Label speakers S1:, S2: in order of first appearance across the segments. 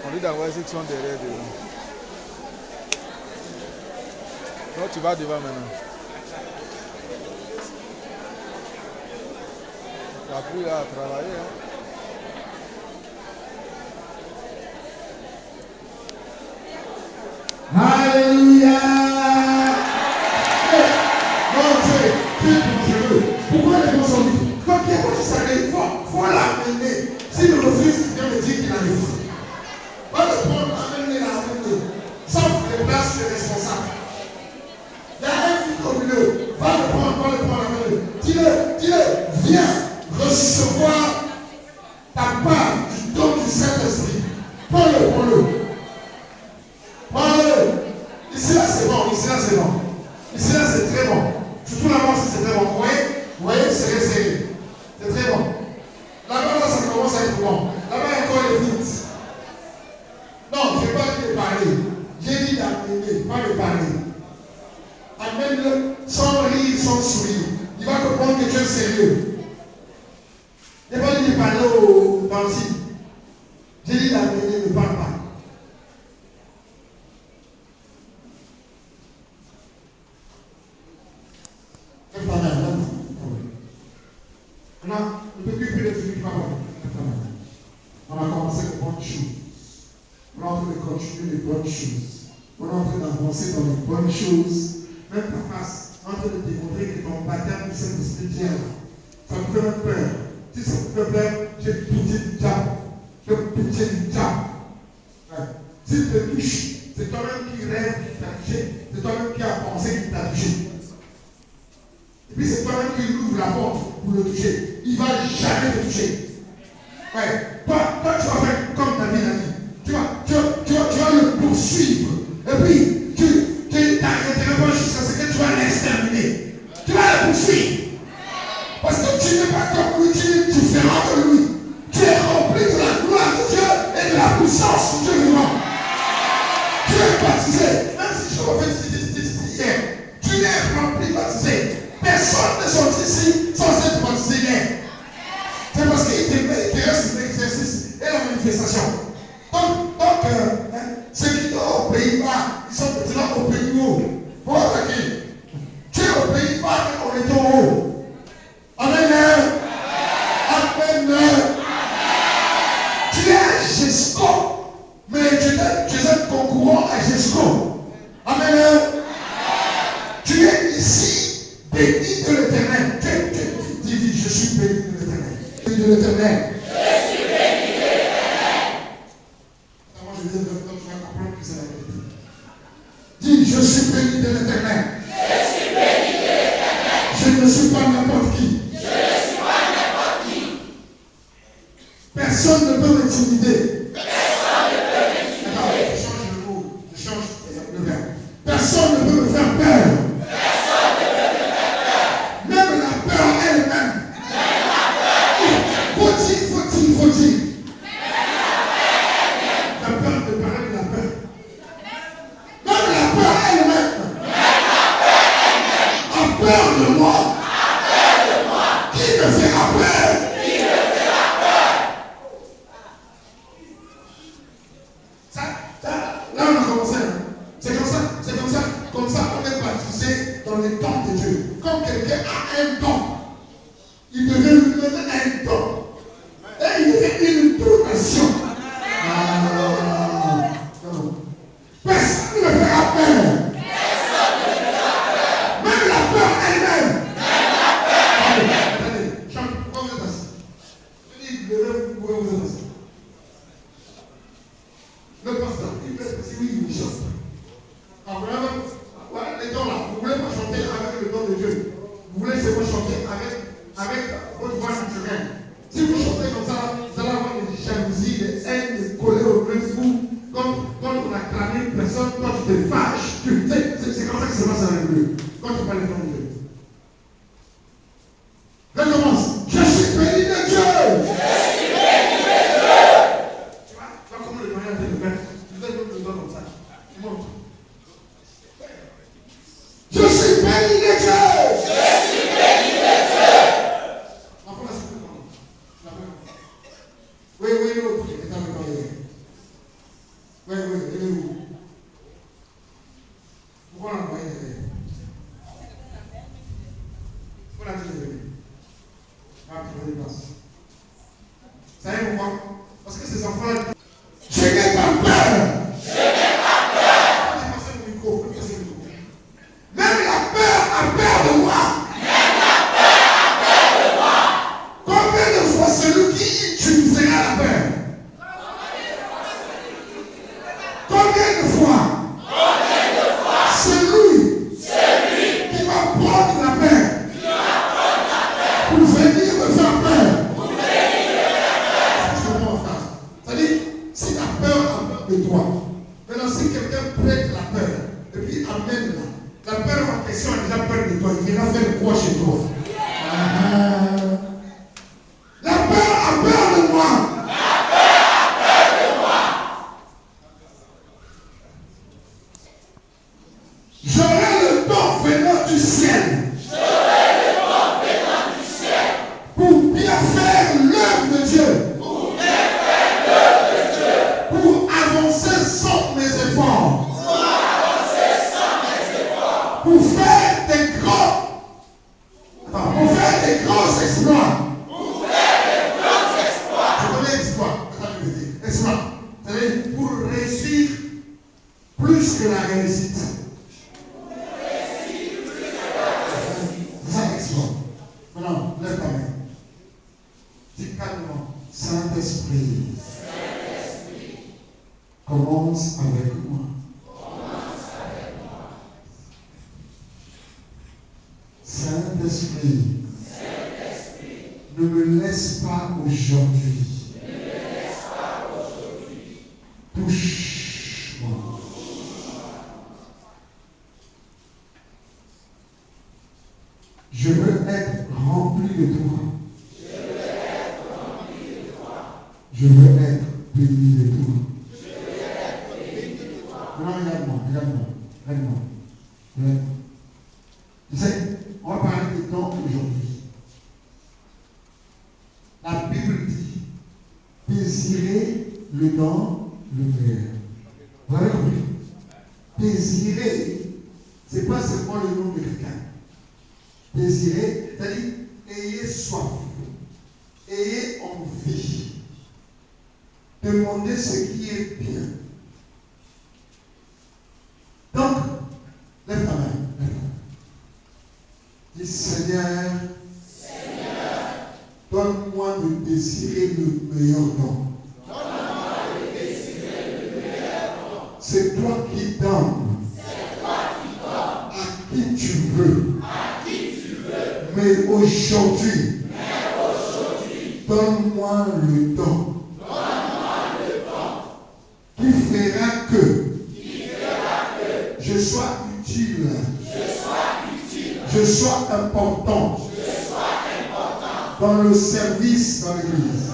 S1: On dit d'envoyer ceux qui sont derrière devant. Non, tu vas devant maintenant. Tu as pris là à travailler. Hein?
S2: Alléluia. Non, c'est dangereux. Pourquoi les gens sont dit? Quand quelqu'un s'arrête, il faut l'amener. Si le refuse, il vient me dire qu'il a refusé. Va le prendre, amener la amener. Sauf les places des responsables. Il y a un fils au milieu. Va le prendre, amener. Dis-le, viens recevoir ta part du don du Saint-Esprit. Prends-le. Ici là c'est bon. Ici là c'est très bon. Surtout là-bas c'est très bon. Vous voyez, c'est resserré. C'est très bon. Là-bas là, ça commence à être bon. Là-bas il y a encore les vites. Non, je n'ai pas dit de parler. J'ai dit d'amener, pas de parler. Amène-le sans rire, sans sourire. Il va comprendre que tu es sérieux. Je n'ai pas dit de parler au dentiste. J'ai dit d'amener, ne parle pas. Maintenant, on ne peut plus de celui qui va on a commencé les bonnes choses. On est en train de continuer les bonnes choses. On est en train d'avancer dans les bonnes choses. Même ta face, on est en train de démontrer que ton baptême du Saint-Esprit est là. Ça me fait même peur. Si ça me fait peur, j'ai pitié du diable. J'ai pitié du diable. Ouais. S'il te touche, c'est toi-même qui rêve qui t'a touché. C'est toi-même qui as pensé qui t'a touché. Et puis c'est toi-même qui ouvre la porte pour le toucher. Il ne va jamais te toucher. Ouais. Toi, tu vas faire comme ta vie l'a dit. Tu vas le poursuivre. Et puis, ta réponse jusqu'à ce que tu vas l'exterminer. Tu vas le poursuivre. Parce que tu n'es pas comme lui, tu es différent de lui. Tu es rempli de la gloire de Dieu et de la puissance de Dieu vivant. Tu es baptisé. Même si je refais hier, tu es rempli, baptisé. Personne ne sort ici sans être baptisé hier. C'est parce qu'il te reste l'exercice et la manifestation. Donc ceux qui sont au Pays-Bas, ils sont maintenant au Pays-Haut. Pour qui tu es au Pays-Bas, est en haut. Amen. Amen. Tu es à Jesco, mais tu es concurrent à Jesco. Amen. Tu es ici, béni de l'Éternel. Tu dis, je suis béni de l'Éternel. Béni de l'Éternel. Je suis béni de l'Éternel. Moi, je dis, tu vas comprendre que c'est la vérité. Dis, je suis béni de l'Éternel. Je suis béni de l'Éternel. Je ne suis pas n'importe qui. Je ne suis pas n'importe qui. Personne ne peut m'intimider. Personne ne peut m'intimider. Alors, je change le mot, je change le verbe. Personne ne peut me faire peur. Personne ne peut me faire peur. Même la peur elle-même. Même la peur. Faut dire. La peur de parler de la peur. Même la peur elle-même. A peur de moi. Qui me fera peur? Là on a commencé. C'est comme ça qu'on est baptisé dans les dons de Dieu. Quand quelqu'un a un don, il devient lui-même un don. Et il devient une donation. Personne ne me fera peur. Même la peur elle-même. Attendez, chante, pourquoi vous êtes assis? Je dis, levez-vous, pourquoi vous êtes assis? Le pasteur, il peut se oui, il chante. Voilà les dons là. Vous ne voulez pas chanter avec le don de Dieu. Vous voulez seulement chanter avec votre voix naturelle. Si vous chantez comme ça, vous allez avoir des jalousies, des haines, des colères au plus vous. Quand on a clamé une personne, quand tu te fâches, c'est comme ça que ça se passe avec Dieu. Quand tu parles de ton Dieu. Recommence. Je suis béni de Dieu. Je suis béni de Dieu. Tu vois comment le moyen de le faire. Tu fais le don comme ça. Tu montes. Je suis béni de Dieu. Je suis béni de Dieu. L'enfant là, c'est plus grand. Oui, l'autre. Il est avec toi. Oui, il est où? Pourquoi on l'a envoyé derrière? Pourquoi l'a-t-il levé? Ah, tu vas y passer. Vous savez pourquoi? Parce que ces enfants-là. Je n'ai pas peur. Je n'ai pas peur. Je vais passer le micro. Même la peur a peur de moi. Même la peur a peur de moi. Combien de fois celui qui utilisera la peur? Combien de fois? Celui qui va prendre la peur pour venir me faire peur. C'est-à-dire, si la peur a peur de toi, maintenant si quelqu'un prête la peur et puis amène la peur en question a déjà peur de toi, il viendra faire quoi chez toi? La peur a peur de moi. J'aurai le don venant du ciel. Pour bien faire l'œuvre de Dieu. Pour avancer sans mes efforts. Pour faire des grands exploits. Je connais exploit. Exploit. C'est-à-dire pour réussir plus que la réussite. Maintenant, lève ta main. Dis calmement, Saint-Esprit, commence avec moi. Saint-Esprit, ne me laisse pas aujourd'hui. Touche-moi. Je veux être rempli de toi. Je veux être béni de toi. Maintenant, regarde-moi. Tu sais, on va parler des dons aujourd'hui. La Bible dit, désirez le don, le Père. Vous avez compris? Désirer, ce n'est pas seulement le nom de quelqu'un. désirez, c'est-à-dire ayez soif, ayez envie, demandez ce qui est bien. Donc, lève ta main, lève ta main. Dis Seigneur, donne-moi de désirer le meilleur don. C'est toi qui donnes. À qui tu veux. Mais aujourd'hui, donne-moi le don. Qui fera que je sois utile. Je sois important. Dans le service dans l'église.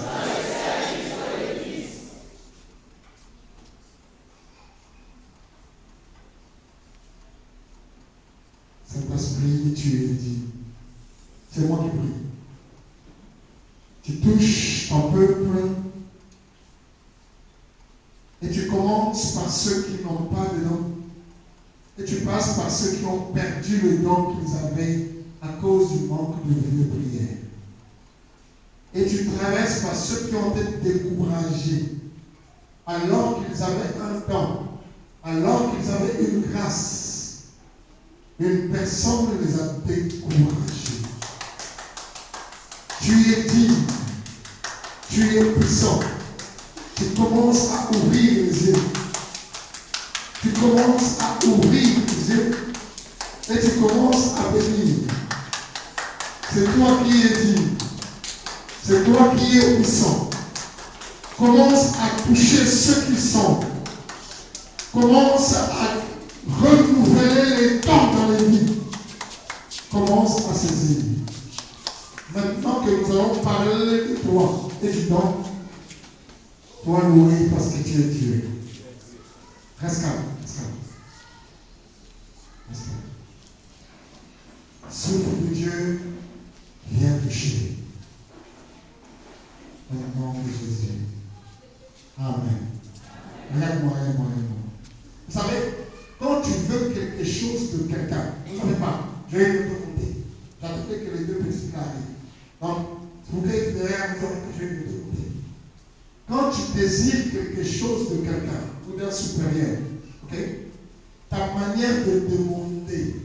S2: Saint-Esprit, tu es dit. C'est moi qui prie. Tu touches ton peuple et tu commences par ceux qui n'ont pas de don. Et tu passes par ceux qui ont perdu le don qu'ils avaient à cause du manque de vie de prière. Et tu traverses par ceux qui ont été découragés alors qu'ils avaient un don, alors qu'ils avaient une grâce. Une personne les a découragés. Tu es digne, tu es puissant. Tu commences à ouvrir les yeux. Tu commences à ouvrir les yeux et tu commences à bénir. C'est toi qui es digne. C'est toi qui es puissant. Commence à toucher ceux qui sont. Commence à renouveler les temps dans les vies. Commence à saisir. Maintenant que nous allons parler de toi et du don, toi louer parce que tu es Dieu. Reste calme, reste calme. Reste calme. Souffle de Dieu, viens toucher. Au nom de Jésus. Amen. Regarde-moi, regarde-moi, regarde-moi. Vous savez, quand tu veux quelque chose de quelqu'un, vous ne savez pas, je vais te compter. J'attendais que les deux petits arrivent. Donc, vous pouvez derrière vous que je vais te compter. Quand tu désires quelque chose de quelqu'un ou d'un supérieur, ok, ta manière de demander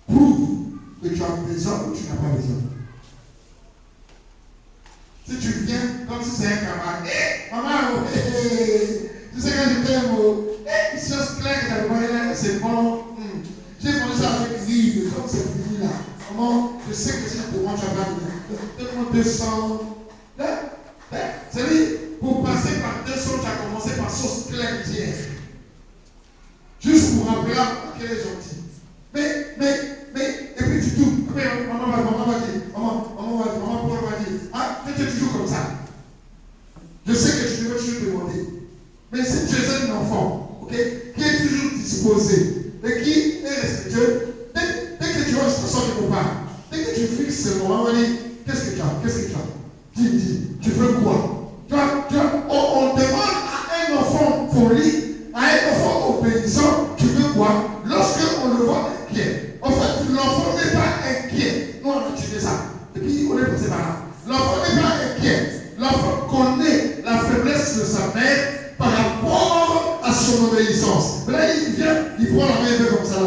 S2: prouve que tu as besoin ou tu n'as pas besoin. Si tu viens, comme si c'est un camarade, maman, tu sais que je t'aime, c'est chose claire que tu as demandé, c'est bon. J'ai mangé ça avec rive, comme c'est fini là. Maman, je sais que si je te demande, tu vas pas dire. Donne-moi 200. C'est-à-dire, pour passer par 200, tu as commencé par sauce claire d'hier. Juste pour rappeler qu'elle est gentille. Et puis tu tournes. Après, maman va dire, maman va dire, ah, tu es toujours comme ça. Je sais que tu devais toujours demander. Mais si tu es un enfant, ok, qui est toujours disposé, et qui est respectueux, dès que tu vois une situation quelque part, dès que tu fixes ce moment, on va dire, qu'est-ce que tu as? Dis, tu veux quoi? On demande à un enfant poli, à un enfant obéissant, tu veux quoi? Lorsqu'on le voit inquiet. En fait, l'enfant n'est pas inquiet. Nous, on a tué ça. Et puis, on est passé par là. L'enfant n'est pas inquiet. L'enfant connaît la faiblesse de sa mère par rapport à son obéissance. Mais là, il vient, il prend la main et fait comme ça.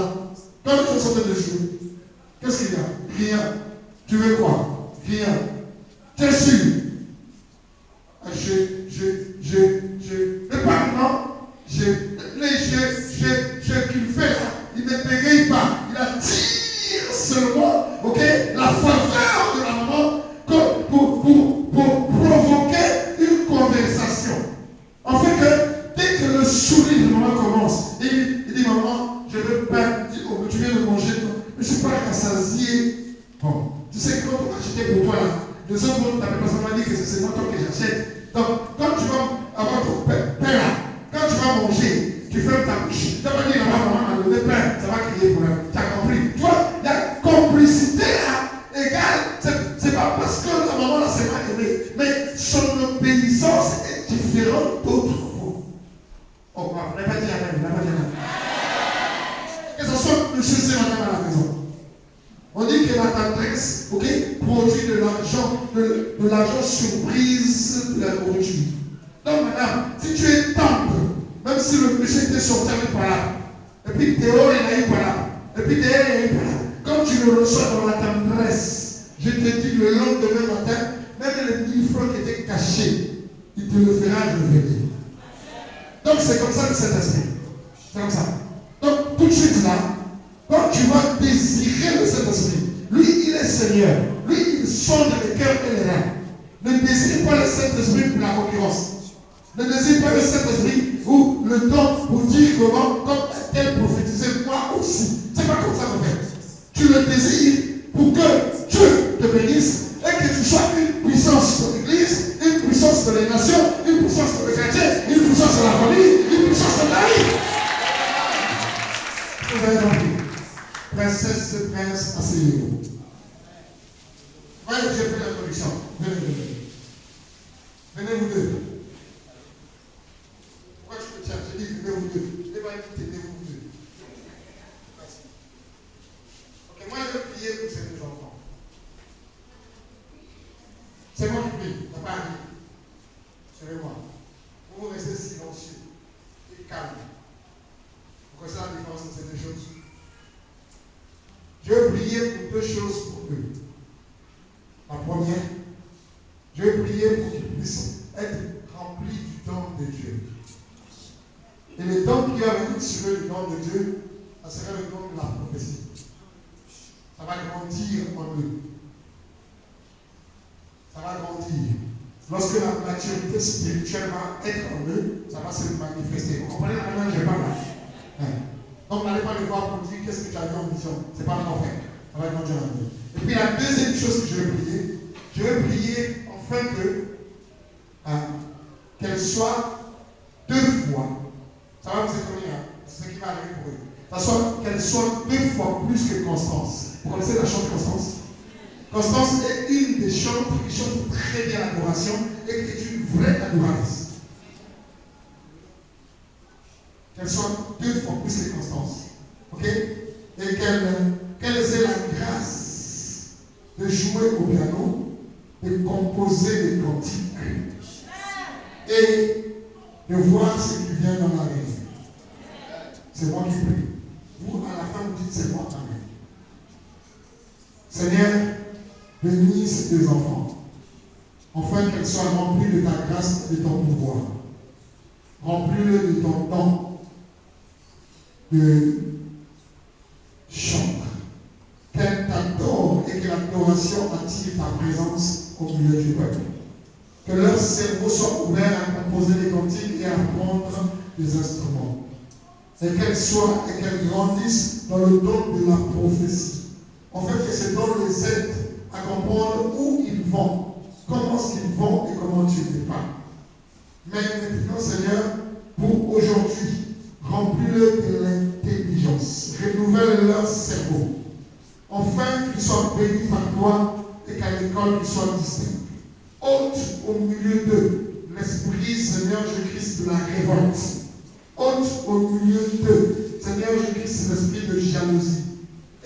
S2: Quand il sont en train de jouer, qu'est-ce qu'il y a? Rien. Tu veux quoi? Rien. Tu es sûr? Mais pas maintenant. Qu'il fait là, il ne bégaye pas. Il attire seulement, ok, la faveur de la maman pour provoquer une conversation. En fait que dès que le sourire de maman commence, il dit maman, je veux pas. Il dit, oh, mais tu viens de manger. Je ne suis pas rassasié. Bon, tu sais que quand on achetait pour toi là, les autres vont t'appeler parce qu'on m'a dit que c'est moi toi que j'achète. Donc, quand tu vas avoir ton pain là, quand tu vas manger, tu fermes ta bouche. Tu vas dire, maman m'a donné pain, ça va crier pour elle. Tu as compris? Tu vois, la complicité là, égale, c'est pas parce que la maman là s'est mal aimée, mais son obéissance est différente d'autres. Oh, on n'a pas dit Amen, on n'a pas dit Amen. Que ce soit monsieur et madame à la maison. On dit que la tendresse, ok, produit de l'argent surprise de la nourriture. Donc maintenant, si tu es tendre, même si le monsieur était sorti avec par là, et puis Théo il a eu par là, et puis Théo il a eu par là, comme tu le reçois dans la tendresse, je te dis le lendemain matin, même les 1000 francs qui étaient cachés, il te le fera revenir. Donc c'est comme ça le Saint-Esprit. C'est comme ça. Donc tout de suite là, quand tu vas désirer le Saint-Esprit, lui il est Seigneur, lui il sonde les cœurs et les reins. Ne désire pas le Saint-Esprit pour la concurrence. Ne désire pas le Saint-Esprit ou le don pour dire comment, comme tel prophétisait moi aussi. C'est pas comme ça qu'on fait. Tu le désires pour que Dieu te bénisse et que tu sois une puissance de l'Église, une puissance de les nations, une puissance de les chrétiens, une puissance de la famille, une puissance de la vie. Vous avez compris. Princesse et prince, asseyez-vous. Voyez, j'ai fait l'introduction. Venez. Venez vous deux. Pourquoi tu me tiens? J'ai dit venez vous deux. Je n'ai pas dit venez vous deux. Merci. Ok, moi je vais prier pour ces deux enfants. C'est moi qui prie, il n'y a pas à dire. Suivez-moi. Vous restez silencieux et calme. Vous connaissez la différence entre ces deux choses? Je vais prier pour deux choses pour eux. La première, je vais prier pour qu'ils puissent être remplis du don de Dieu. Et le don qui va venir sur eux, le don de Dieu, ça sera le don de la prophétie. Ça va grandir en eux. Ça va grandir. Lorsque la maturité spirituelle va être en eux, ça va se manifester. Vous comprenez comment je parle là? Donc n'allez pas le voir pour dire qu'est-ce que tu as vu en vision. Ce n'est pas mon frère. Ça va grandir en eux. Et puis la deuxième chose que je vais prier afin qu'elle soit deux fois. Ça va vous étonner, hein? C'est ce qui va arriver pour eux. Ça soit qu'elle soit deux fois plus que Constance. Vous connaissez la chante Constance? Constance est une des chantes qui chante très bien l'adoration et qui est une vraie adoratrice. Qu'elle soit deux fois plus que Constance. Ok? Et qu'elle ait la grâce de jouer au piano, de composer des cantiques et de voir ce qui vient dans la vie. C'est moi qui prie. Vous, à la fin, vous dites c'est moi. Amen. Seigneur, bénis ces deux enfants, afin qu'elles soient remplies de ta grâce et de ton pouvoir. Remplis-les de ton don de chante. Qu'elles t'adorent et que l'adoration attire ta présence au milieu du peuple. Que leur cerveau soit ouvert à composer des cantiques et à apprendre des instruments. Et qu'elles grandissent dans le don de la prophétie. En fait, que ce don les aide à comprendre où ils vont, comment est-ce qu'ils vont et comment tu les parles. Mais maintenant, Seigneur, pour aujourd'hui, remplis-le de l'intelligence, renouvelle leur cerveau, afin qu'ils soient bénis par toi et qu'à l'école ils soient distincts. Ôte au milieu d'eux l'esprit, Seigneur Jésus-Christ, de la révolte. Ôte au milieu d'eux, Seigneur Jésus-Christ, l'esprit de jalousie.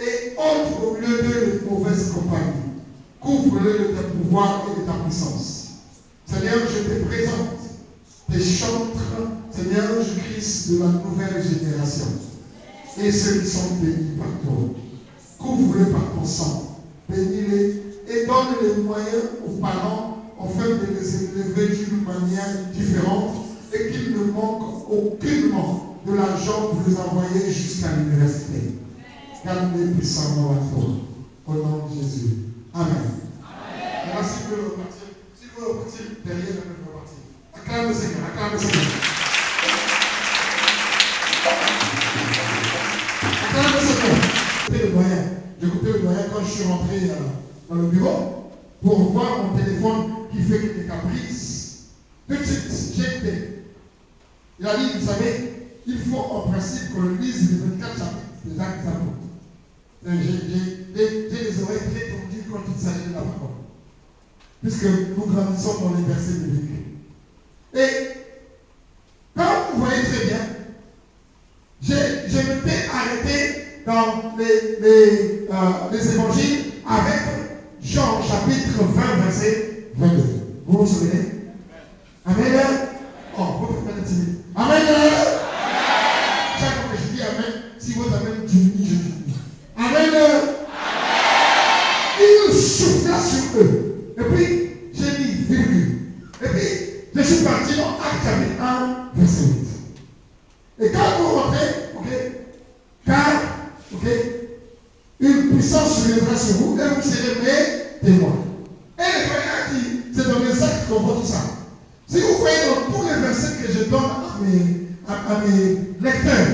S2: Et ôte au milieu d'eux les mauvaises compagnies. Couvre-les de tes pouvoirs et de ta puissance. Seigneur, je te présente tes chantres, Seigneur Jésus-Christ, de la nouvelle génération. Et ceux qui sont bénis par toi. Couvre-les par ton sang. Bénis-les et donne les moyens aux parents afin de les élever d'une manière différente et qu'ils ne manquent aucunement de l'argent pour les envoyer jusqu'à l'université. Garde-les puissamment à toi. Au nom de Jésus. Amen. Maintenant, s'il veut repartir, derrière, il peut repartir. Acclame le Seigneur, acclame le Seigneur. Acclame le Seigneur. J'écoutais le doyen quand je suis rentré dans le bureau pour voir mon téléphone qui fait des caprices. Tout de suite, j'ai écouté. Il a dit, vous savez, il faut en principe qu'on lise les 24 chapitres des Actes des Apôtres. J'ai les oreilles très tendues quand il s'agit de la parole. Puisque nous grandissons dans les versets bibliques. Et quand vous voyez très bien, je m'étais arrêté dans les évangiles avec Jean chapitre 20, verset 22. Vous vous souvenez? Amen. Oh, votre frère est timide. Amen. Chaque fois que je dis Amen, si votre Amen diminue, je diminue. Amen. Il souffla sur eux. Et puis, j'ai mis virgule. Et puis, je suis parti dans Acte chapitre 1, verset 8. Et quand vous rentrez, ok, car, ok, une puissance se lèvera sur vous et vous serez mes témoins. Et les frères qui, c'est dans les actes qu'on voit tout ça. Si vous voyez dans tous les versets que je donne à mes lecteurs,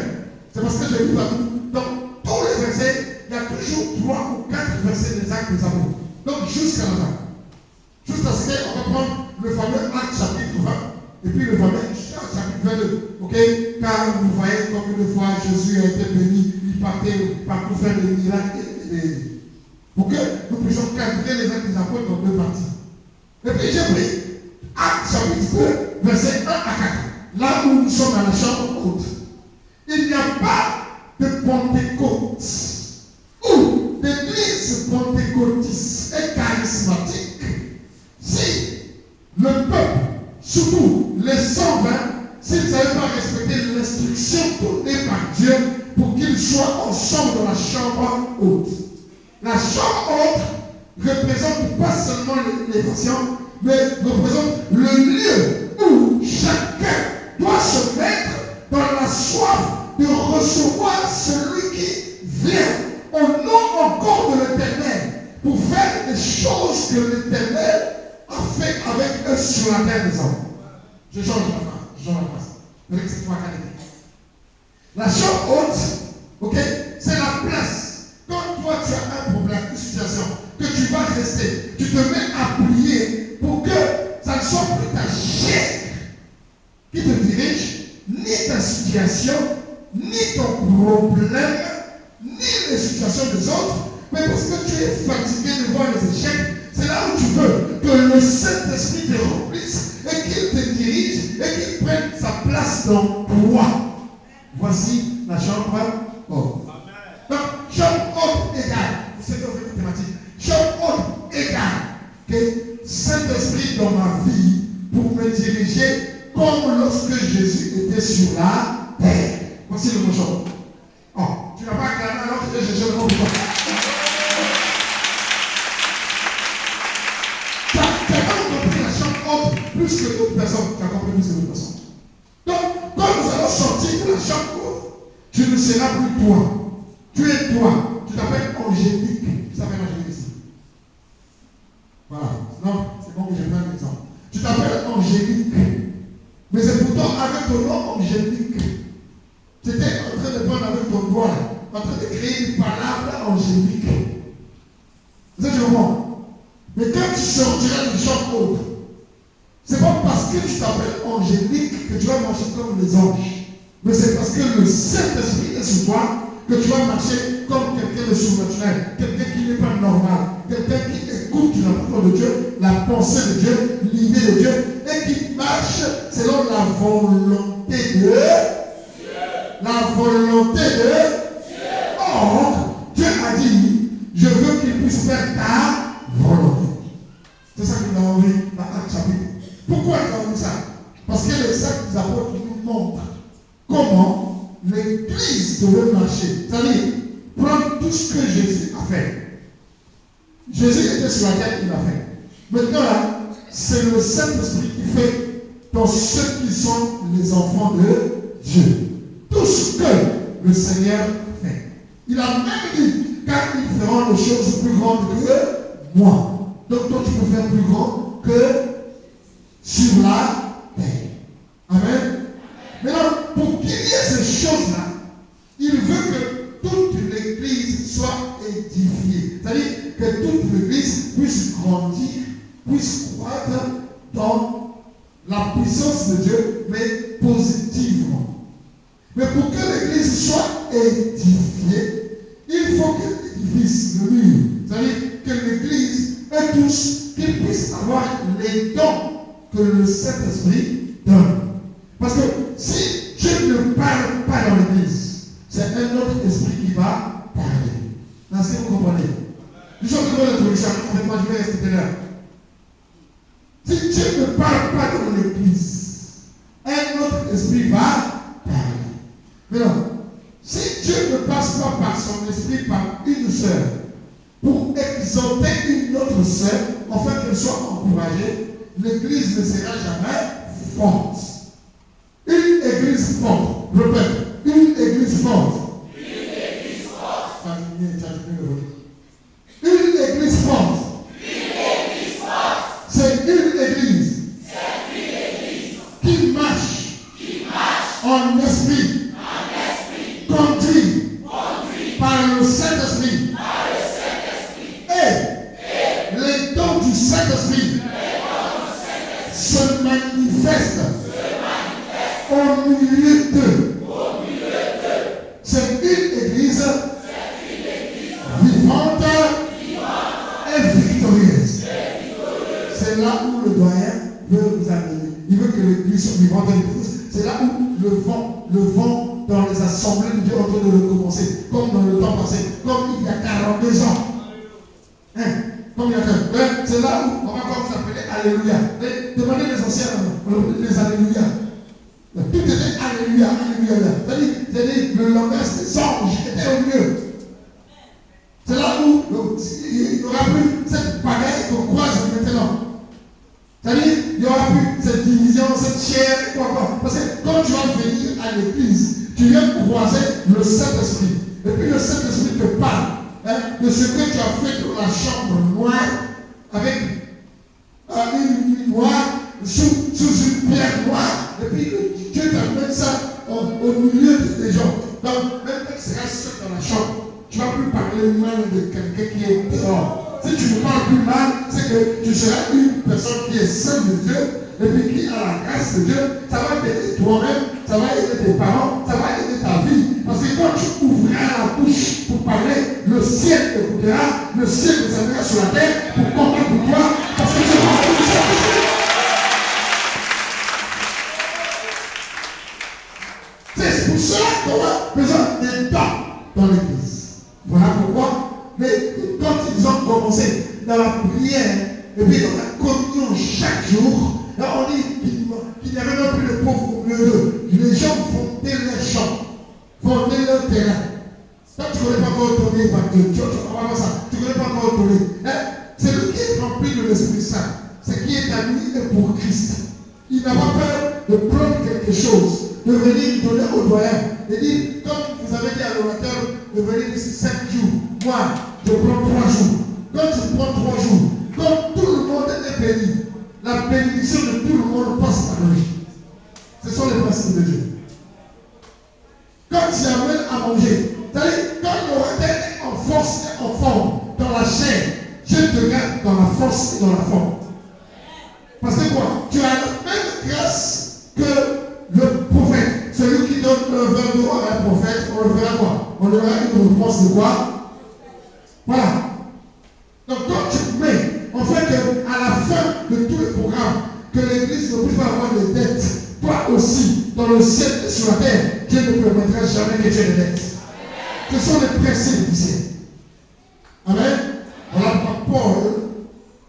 S2: c'est parce que je lis partout. Dans tous les versets, il y a toujours 3 ou 4 versets des actes des apôtres. Donc jusqu'à la fin. Jusqu'à ce qu'on va prendre le fameux acte chapitre 20 et puis le fameux chapitre 22. Ok? Car vous voyez comme une fois Jésus a été béni, il partait partout faire des miracles pour que nous puissions cadrer les actes des apôtres en 2 parties. Et puis j'ai pris acte chapitre 2, versets 1 à 4. Là où nous sommes à la chambre haute. Il n'y a pas de Pentecôte ou d'église pentecôtiste et charismatique si le peuple, surtout les 120, s'ils ne savaient pas respecter l'instruction donnée par Dieu pour qu'ils soient ensemble dans la chambre haute. La chambre haute représente pas seulement les patients, mais représente le lieu où chacun doit se mettre dans la soif de recevoir celui qui vient au nom encore de l'Éternel pour faire des choses que l'Éternel a fait avec eux sur la terre des hommes. Je change la phrase. Avec cette fois la chambre haute, ok, c'est la place. Quand toi tu as un problème, une situation, que tu vas rester, tu te mets à prier pour que ça ne soit plus ta chair qui te dirige, ni ta situation, ni ton problème, ni les situations des autres, mais parce que tu es fatigué de voir les échecs. C'est là où tu veux que le Saint-Esprit te remplisse et qu'il te dirige et qu'il prenne sa place dans toi. Voici la chambre haute. Donc, chambre haute égale, vous savez que c'est une thématique, chambre haute égale que Saint-Esprit dans ma vie pour me diriger comme lorsque Jésus était sur la terre. Voici le mot chambre. Oh, tu n'as pas acclamé alors que j'ai cherché le mot pour toi. Tu n'as pas compris la chambre haute plus que d'autres personnes. Tu as compris plus que d'autres personnes. Donc, quand nous allons sortir de la chambre haute, tu ne seras plus toi. Tu es toi. Tu t'appelles Angélique. Tu t'appelles Angélique ici. Voilà. Non, c'est bon que je prenne l'exemple. Tu t'appelles Angélique. Mais c'est pourtant avec ton nom Angélique. Tu étais en train de prendre avec ton doigt, en train de créer une palabra angélique. Vous êtes comprends? Mais quand tu sortiras du champ haute, c'est pas parce que tu t'appelles Angélique que tu vas marcher comme les anges. Mais c'est parce que le Saint-Esprit est sur toi que tu vas marcher comme quelqu'un de surnaturel, quelqu'un qui n'est pas normal, quelqu'un qui écoute la parole de Dieu, la pensée de Dieu, l'idée de Dieu, et qui marche selon la volonté de Dieu. La volonté de Dieu. Or, Dieu a dit, je veux qu'il puisse faire ta volonté. C'est ça que nous avons vu dans Acte chapitre. Pourquoi nous avons vu ça? Parce que les actes des apôtres nous montrent comment l'Église devait marcher. C'est-à-dire, prendre tout ce que Jésus a fait. Jésus était sur la terre, il l'a fait. Maintenant, là, c'est le Saint-Esprit qui fait dans ceux qui sont les enfants de Dieu. Tout ce que le Seigneur fait. Il a même dit, car ils feront des choses plus grandes que moi. Donc toi tu peux faire plus grand que sur la terre. Amen. Maintenant, pour qu'il y ait ces choses-là, il veut que toute l'Église soit édifiée. C'est-à-dire que toute l'Église puisse grandir, puisse croître dans la puissance de Dieu, mais positivement. Mais pour que l'Église soit édifiée, il faut que l'édifice, le mur, c'est-à-dire que l'Église et tous, qu'ils puissent avoir les dons que le Saint-Esprit donne. Parce que si Dieu ne parle pas dans l'Église, c'est un autre esprit qui va parler. Est-ce que vous comprenez? Je suis en train de l'introduction, en fait, moi je vais rester là. Si Dieu ne parle pas dans l'église, un autre esprit va parler. Mais non, si Dieu ne passe pas par son esprit par une sœur, pour exhorter une autre sœur, afin qu'elle soit encouragée, l'église ne sera jamais forte. Une église forte, répète, une église forte. Une église forte. Une église forte. C'est une église. Qui marche. En esprit. Conduit. Par le Saint-Esprit. Et les dons du Saint-Esprit se manifestent au milieu d'eux. C'est une église vivante et victorieuse. C'est là où le doyen veut vous amener. Il veut que l'église soit vivante et victorieuse. C'est là où le vent dans les assemblées de Dieu est en train de recommencer, comme dans le temps passé, comme il y a 42 ans. Comme il y a 42 ans. C'est là où on va encore vous appeler Alléluia. Demandez les anciens, les Alléluia. Tout était Alléluia, Alléluia. C'est-à-dire le langage des anges était au mieux. C'est là où il n'y aura plus cette bagaille qu'on croise maintenant. C'est-à-dire, il n'y aura plus cette division, cette chair, quoi. Parce que quand tu vas venir à l'église, tu viens croiser le Saint-Esprit. Et puis le Saint-Esprit te parle de ce que tu as fait dans la chambre noire, avec une nuit noire, sous une pierre noire. Et puis Dieu t'amène ça au milieu des gens. Donc, même quand tu seras seul dans la chambre, tu ne vas plus parler mal de quelqu'un qui est dehors. Si tu ne parles plus mal, c'est que tu seras une personne qui est seule de Dieu et puis qui a la grâce de Dieu. Ça va t'aider toi-même, ça va aider tes parents, ça va aider ta vie. Parce que quand tu ouvriras la bouche pour parler, le ciel t'écoutera, le ciel descendra sur la terre pour combattre pour toi. Parce que tu vas le Saint-Esprit. C'est pour cela qu'on a besoin d'un temps dans l'église. Voilà pourquoi. Mais quand ils ont commencé dans la prière et puis dans la communion chaque jour, là on dit qu'il n'y avait même plus de pauvres au milieu d'eux. Les gens fondaient leurs champs, fondaient leur terrain. Toi, tu ne connais pas encore ton nez, tu comprends pas ça. Tu ne connais pas encore ton nez. C'est lui qui est rempli de l'Esprit Saint. C'est qui est à lui et pour Christ. Il n'a pas peur de prendre quelque chose, de venir donner au doyen. Et dire, comme vous avez dit à l'orateur, de venir ici 5 jours. Moi, je prends 3 jours. Quand tu prends 3 jours, comme tout le monde est béni, la bénédiction de tout le monde passe par lui. Ce sont les principes de Dieu. Quand tu amènes à manger, c'est-à-dire quand l'orateur est en force et en forme dans la chair, Dieu te garde dans la force et dans la forme. Parce que quoi? Tu as la même grâce que le prophète. Celui qui donne un verre d'eau à un prophète, on le verra quoi? On aura une réponse de quoi? Voilà. Donc quand tu mets, en fait, à la fin de tout le programme, que l'église ne puisse pas avoir de dettes, toi aussi, dans le ciel et sur la terre, Dieu ne permettra jamais que tu aies des dettes. Ce sont les principes du ciel. Amen. Voilà pourquoi Paul,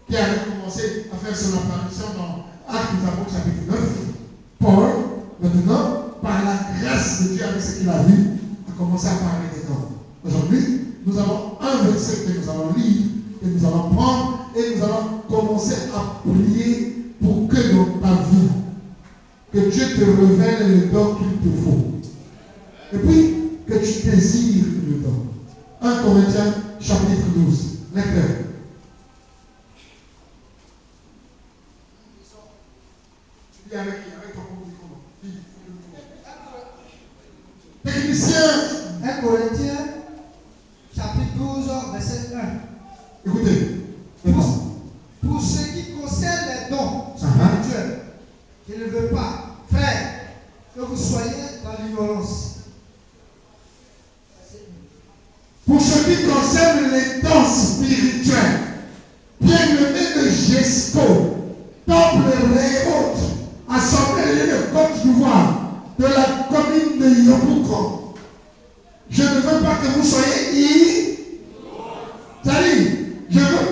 S2: qui avait commencé à faire son apparition dans Actes des Apôtres chapitre 9, Paul, maintenant, par la grâce de Dieu avec ce qu'il a vu, a commencé à parler des dons. Aujourd'hui, nous avons un verset que nous allons lire, que nous allons prendre, et nous allons commencer à prier pour que dans ta vie, que Dieu te révèle le don qu'il te faut. Et puis, que tu désires le don. 1 Corinthiens chapitre 12. Lecteur. Tu dis avec qui? Avec ton micro. Technicien.
S3: 1 Corinthiens, chapitre 12, verset 1.
S2: Écoutez.
S3: Pour ce qui concerne les dons spirituels, je ne veux pas, frère, que vous soyez dans l'ignorance.
S2: Pour ce qui concerne les dons spirituels,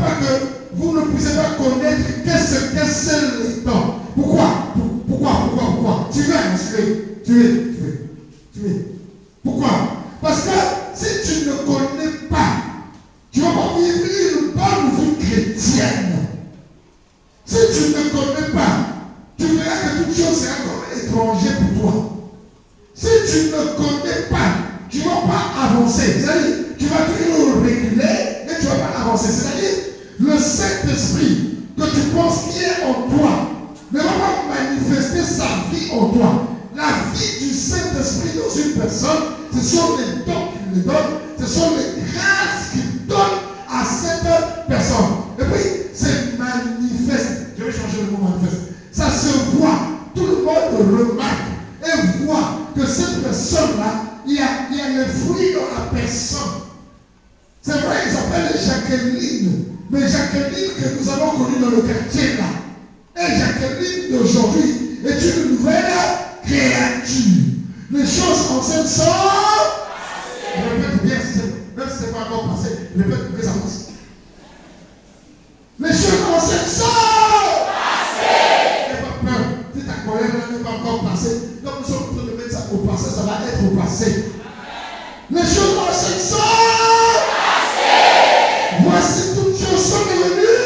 S2: pas que vous ne puissiez pas connaître qu'un seul temps. Pourquoi? Pourquoi? Tu es. Pourquoi? Parce que si tu ne connais pas, tu ne vas pas vivre une bonne vie chrétienne. Si tu ne connais pas, tu verras que toute chose est encore étranger pour toi. Si tu ne connais pas, tu ne vas pas avancer. C'est-à-dire, tu vas toujours reculer et tu ne vas pas avancer. C'est-à-dire, le Saint-Esprit que tu penses qui est en toi ne va pas manifester sa vie en toi. La vie du Saint-Esprit dans une personne, ce sont les dons qu'il lui donne, ce sont les grâces qu'il donne à cette personne. Et puis, c'est manifeste. Je vais changer le mot manifeste. Ça se voit. Tout le monde remarque et voit que cette personne-là, il y a le fruit dans la personne. C'est vrai, ils s'appellent Jacqueline. Mais Jacqueline que nous avons connue dans le quartier là, et Jacqueline d'aujourd'hui est une nouvelle créature. Les choses anciennes sont. Répète bien, même si ce n'est pas encore passé, répète que ça passe. Les choses anciennes sont. N'aie pas peur. Si ta colère n'est pas encore passée, donc nous sommes en train de mettre ça au passé, ça va être au passé. Les choses anciennes sont. Voici toutes choses sont devenues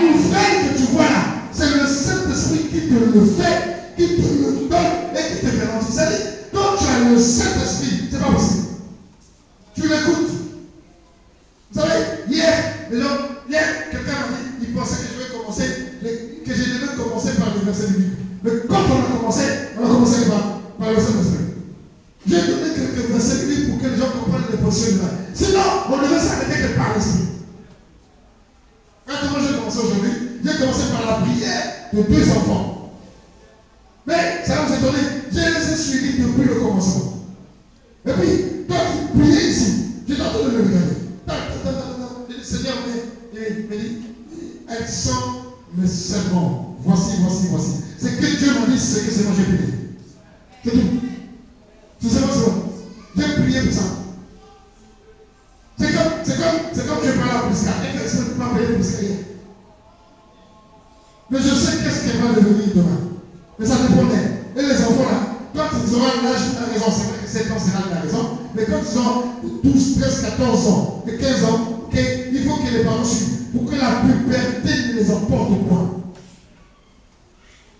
S2: nouvelles que tu vois là. C'est le Saint-Esprit qui te le fait, qui te le donne et qui te garantit. C'est-à-dire, quand tu as le Saint-Esprit, c'est pas possible. Tu l'écoutes. Vous savez, hier, quelqu'un m'a dit, il pensait que je vais commencer, que je devais commencer par les versets bibliques. Mais quand on a commencé par le Saint-Esprit. J'ai donné quelques versets bibliques pour que les gens comprennent les positions de là. Sinon, on devait s'arrêter que par l'Esprit. Quand j'ai commencé aujourd'hui, j'ai commencé par la prière de 2 enfants. Mais ça va vous étonner, je les ai suivis depuis le commencement. Et puis, toi qui priais ici, j'étais en train de le regarder. Le Seigneur me dit, elles sont mes serments. Voici. C'est que Dieu m'a dit, c'est que c'est moi j'ai prié. C'est tout. C'est bon. J'ai prié pour ça. C'est comme je parle à Prisca. Et qu'est-ce que tu peux payer Prisca hier? Mais je sais qu'est-ce qu'elle va devenir demain. Mais ça dépend d'elle. Et les enfants là, quand ils auront l'âge, tu as raison, c'est vrai que 7 ans, c'est là que tu as raison. Mais quand ils ont 12, 13, 14 ans et 15 ans, okay, il faut que les parents suivent pour que la puberté ne les emporte point.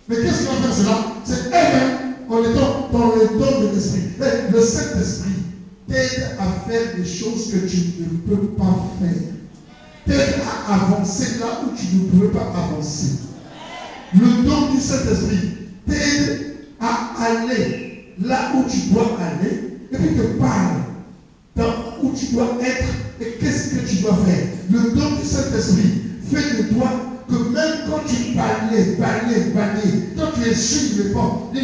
S2: Mais qu'est-ce qui va faire cela? C'est elle-même en étant dans le don de l'esprit. Le Saint-Esprit t'aide à faire des choses que tu ne peux pas faire. T'aide à avancer là où tu ne peux pas avancer. Le don du Saint-Esprit t'aide à aller là où tu dois aller et puis te parle dans où tu dois être et qu'est-ce que tu dois faire. Le don du Saint-Esprit fait de toi que même quand tu balays, quand tu es sur les portes,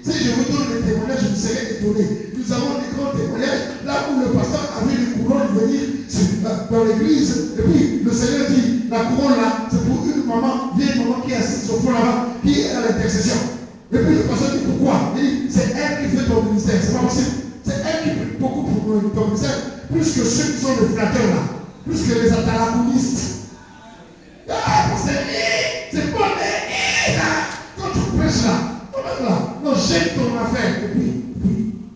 S2: si je vous donne les témoignages, je me serais étonné. Nous avons des grands témoignages là où le pasteur avait le couronne de venir dans l'église. Et puis le Seigneur dit, la couronne là, c'est pour une vieille maman qui est assise au fond là-bas, qui est à l'intercession. Et puis le pasteur dit pourquoi? Il dit, c'est elle qui fait ton ministère. C'est pas possible. C'est elle qui fait beaucoup pour ton ministère, plus que ceux qui sont les flatteurs là, plus que les atalaconistes. Ah, c'est pas des quand tu prêches là, non, jette ton affaire. Et puis,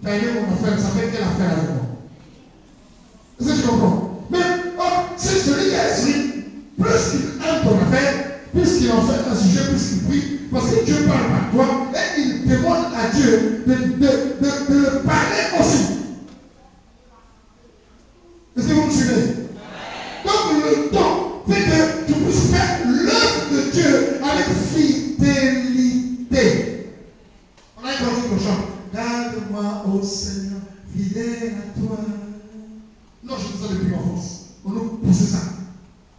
S2: tu as aimé mon affaire, ça fait quelle affaire avec moi? Est-ce que tu comprends? Mais, c'est celui qui a l'esprit, plus qu'il aime ton affaire, plus qu'il en fait un sujet, plus qu'il prie, parce que Dieu parle par toi, et il demande à Dieu de le parler aussi. Est-ce que vous me suivez? Donc, le temps fait que tu puisses faire l'œuvre de Dieu avec fidélité. On a entendu le chant. Garde-moi, ô Seigneur, fidèle à toi. Non, je fais ça depuis l'enfance. On nous pousse ça.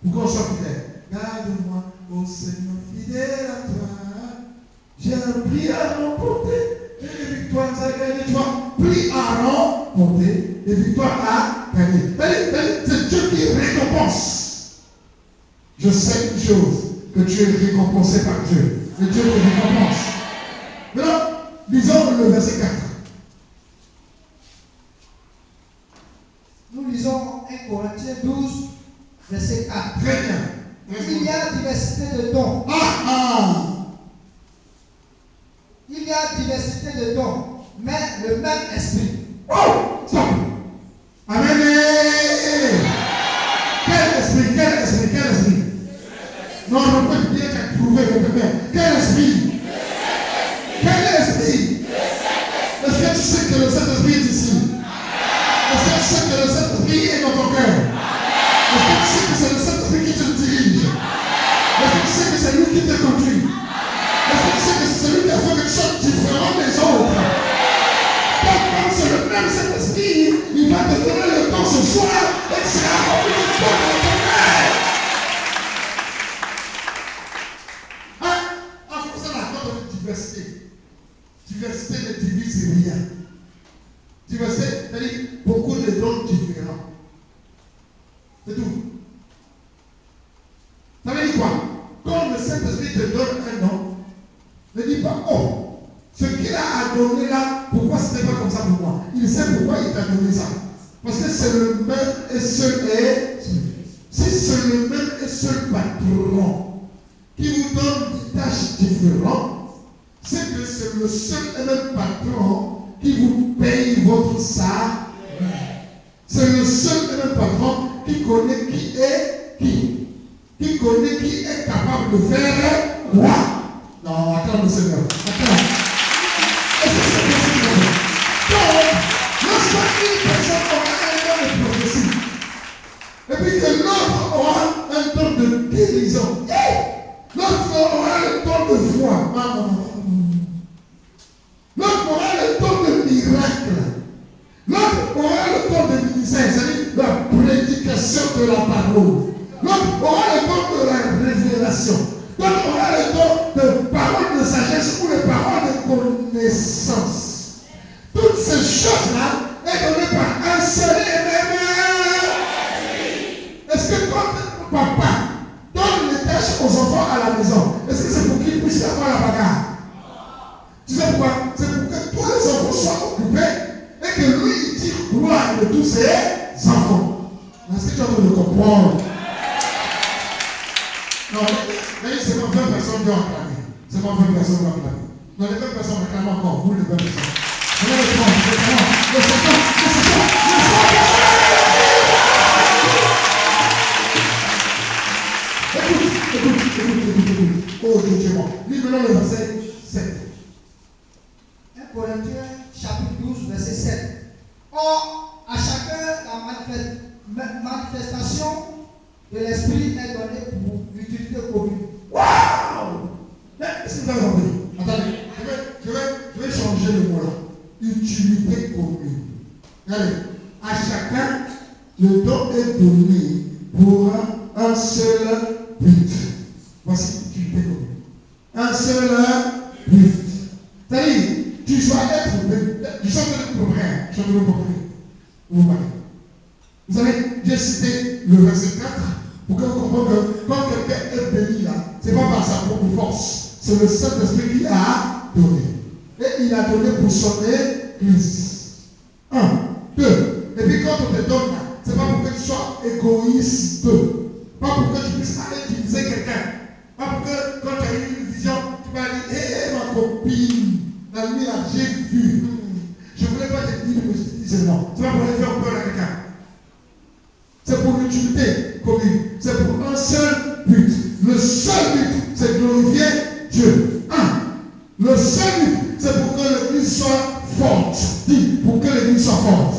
S2: Pour qu'on soit fidèle. Garde-moi, ô Seigneur, fidèle à toi. J'ai appris à remporter et les victoires à gagner. Tu vois, pris à remporter et victoires à gagner. C'est Dieu qui récompense. Je sais une chose, que tu es récompensé par Dieu. Et Dieu te récompense. Maintenant, lisons le verset 4.
S3: Nous lisons 1 Corinthiens 12, verset 4.
S2: Très bien.
S3: Il y a diversité de dons. Il y a diversité de dons, mais le même esprit.
S2: Oh, stop. Amen. Quel esprit, quel esprit, quel esprit? Non, on peut dire qu'à trouver le père. Quel esprit? Quel esprit? Est-ce que tu sais que le Saint-Esprit est ici? Est-ce que tu sais que le Saint-Esprit est dans ton cœur? Est-ce que tu sais que c'est le Saint-Esprit qui te dirige? Est-ce que tu sais que c'est lui qui te conduit? Est-ce que tu sais que c'est celui qui a fait quelque chose différent des autres? Donc, comme c'est le même Saint-Esprit, il va te donner le temps ce soir et tu seras rempli de toi dans ton cœur. En français, la corde de diversité. Diversité ne divise rien. Diversité, c'est-à-dire beaucoup de dons différents. C'est tout. Ça veut dire quoi? Quand le Saint-Esprit te donne un nom, ne dis pas, oh, ce qu'il a donné là, pourquoi ce n'est pas comme ça pour moi? Il sait pourquoi il t'a donné ça. Parce que c'est le même et seul esprit. Si c'est le même et seul patron qui vous donne des tâches différentes, c'est que c'est le seul et même patron qui vous paye votre salaire. C'est le seul et même patron qui connaît qui est qui. Qui connaît qui est capable de faire quoi. Non, attends le Seigneur. Attends. Est-ce que c'est possible? Donc, lorsqu'une personne aura un don de prophétie, et puis que l'autre aura un don de guérison, l'autre aura le don de foi, l'autre aura le don de miracle, l'autre aura le don de ministère, c'est-à-dire la prédication de la parole. L'autre aura le don de la révélation. L'autre aura le don de paroles de sagesse ou de paroles de connaissance. Toutes ces choses-là sont données par un seul et même. Est-ce que quand papa donne les tâches aux enfants à la maison, est-ce que c'est pour qu'ils puissent avoir la bagarre? Tu sais pourquoi? C'est pour que tous les enfants soient occupés et que lui il tire gloire de tous ses enfants. Est-ce que tu es en train de comprendre? Non, c'est pas 20 personnes qui ont acclamé. C'est pas 20 personnes qui ont acclamé. Non, les 20 personnes acclament encore. Vous, les 20 personnes. Écoute. Oh, Dieu, lis maintenant le verset 7.
S3: 1 Corinthiens, chapitre 12, verset 7. Or, à chacun la manifestation de l'esprit est donnée pour l'utilité commune.
S2: Waouh! Est-ce que vous avez compris? Attendez, je vais changer le mot là. Utilité commune. Allez, à chacun, le don est donné pour un seul but. Voici l'utilité commune. Un seul but. C'est-à-dire, tu dois être, du centre de progrès. Vous voyez. Vous savez, j'ai cité le verset 4 pour que vous compreniez que quand quelqu'un est béni là, ce n'est pas par sa propre force, c'est le Saint-Esprit qui a donné. Et il a donné pour son Église. 1, 2. Et puis quand on te donne là, ce n'est pas pour que tu sois égoïste, pas pour que tu puisses aller utiliser quelqu'un, pas pour que quand tu as eu une vision, tu vas dire, hé ma copine, la nuit là, j'ai vu. Je ne voulais pas te dire que je disais non. C'est pas pour aller faire peur à quelqu'un. C'est pour l'utilité commune. C'est pour un seul but. Le seul but, c'est de glorifier Dieu. 1. Le seul but, c'est pour que l'Église soit forte. Dis, pour que l'Église soit forte.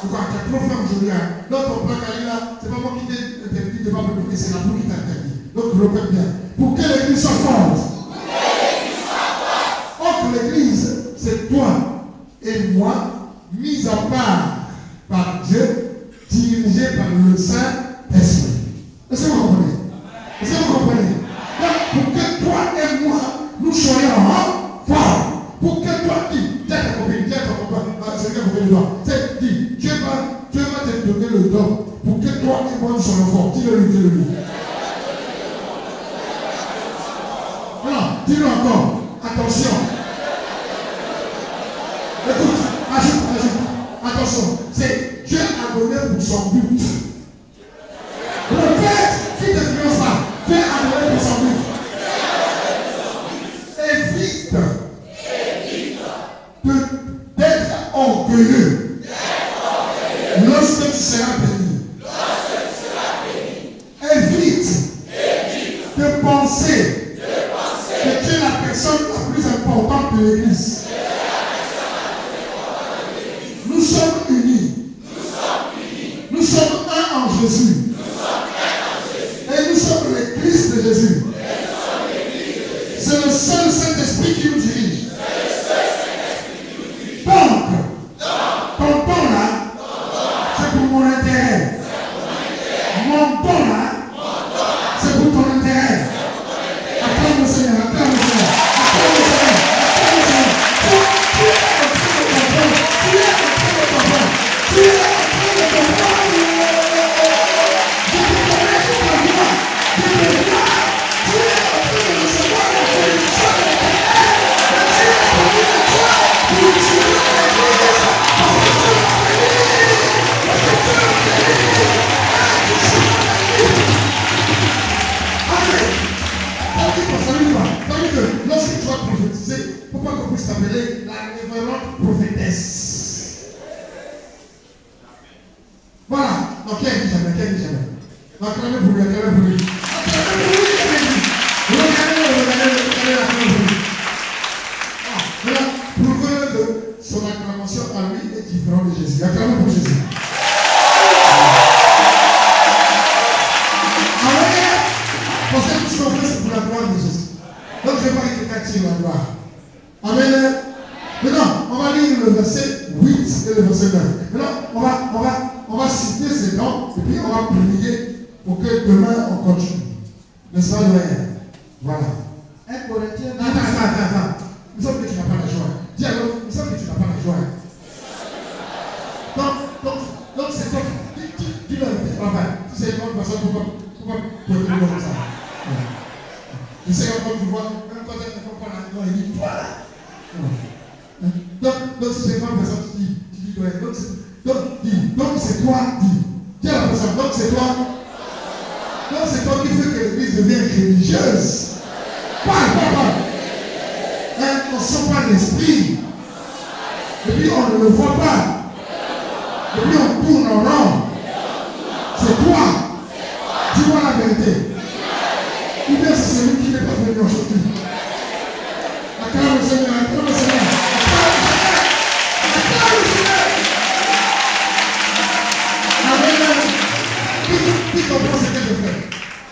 S2: Pourquoi? Tu as trop fait aujourd'hui. Dans ton plan là, c'est pas moi qui t'ai interdit de ne pas me donner, c'est la boue qui t'a interdit. Donc répète bien. Pour que l'Église soit forte. Or l'Église, c'est toi et moi, mis à part par Dieu, dirigé par le Saint-Esprit. Est-ce que vous comprenez? Est-ce que vous comprenez? Donc, pour que toi et moi, nous soyons forts. Pour que toi, dis ta copine, c'est que vous le doigt. C'est dit, Dieu va te donner le don pour que toi et moi nous soyons forts. Dis-le-lui. Non, dis-le encore. Attention. Écoute, ajoute. Attention, c'est Dieu a donné pour son but. penser que tu es la personne la plus importante de l'Église. Nous sommes unis. Nous sommes un en Jésus. Et nous sommes l'Église de Jésus. C'est le seul Saint-Esprit qui nous dirige. Donc, ton don là, c'est pour mon intérêt. Mon don là, c'est pour ton intérêt. Acclame le Seigneur, acclame le Seigneur, acclame le Seigneur, acclame le Seigneur. Tu es en train de comprendre. Tu es en train de comprendre. Tu es en train de comprendre. Je te connais, je te vois. Je te vois. Tu es en train de recevoir la bénédiction de l'Éternel. Et tu es parmi de toi pour utiliser l'Église. Parce que tu l'as béni. Parce que tu l'as béni. Et tu seras béni. Amen. Ça veut dire quoi? Ça veut dire que lorsque tu vas prophétiser, il ne faut pas qu'on puisse t'appeler la révérende prophétesse. Voilà. Donc, qui a dit jamais? Qui a dit jamais? Donc, acclamez pour lui, acclamez pour lui. Acclamez pour lui, qui a dit? Regardez, acclamez pour lui. Maintenant, prouvez que son acclamation à lui est différente de Jésus. Acclamez pour Jésus. Parce que tout ce qu'on fait, c'est pour la gloire de Jésus. Donc, je ne vais pas que quelqu'un tire la gloire. Amen. Maintenant, on va lire le verset 8 et le verset 9. Maintenant, on va citer ces noms et puis on va prier pour que demain on continue. N'est-ce pas, Noël? Voilà.
S3: 1 Corinthiens 12.
S2: Attends. Il me semble que tu n'as pas la joie. Dis alors, il me semble que tu n'as pas la joie. Donc c'est toi qui dis-le avec tes travail. Si c'est une bonne personne, pourquoi pointer le comme ça? Je sais quand tu vois, même quand elle ne fait pas la joie, il dit toi là. Donc si c'est une bonne personne, tu dis toi. Donc c'est toi, dis. Dis à la personne, donc c'est toi. Donc c'est toi qui fais que l'église devienne religieuse. Parle. On ne sent pas l'esprit. Et puis on ne le voit pas. Et puis on tourne en rond. C'est toi. Dis-moi la vérité. Ou bien c'est celui qui n'est pas venu aujourd'hui. Acclame le Seigneur, acclame le Seigneur. Acclame le Seigneur. Amen. Qui comprend ce que je fais?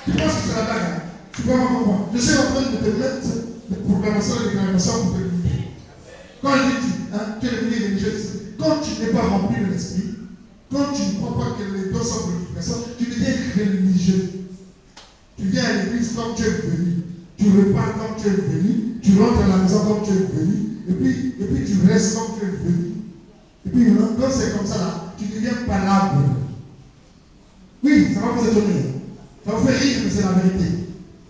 S2: Tu penses que c'est la blague? Tu peux vraiment comprendre. Je suis en train de te mettre des proclamations et des déclarations pour te limiter. Quand je dis tu es devenu religieuse, quand tu n'es pas rempli de l'esprit, quand tu ne crois pas que les dons sont glorification, tu deviens religieux. Tu viens à l'église comme tu es venu. Tu repars comme tu es venu. Tu rentres à la maison comme tu es venu. Et puis tu restes comme tu es venu. Et puis quand c'est comme ça là, tu deviens palabre. Oui, ça va vous étonner. Ça vous fait rire, mais c'est la vérité.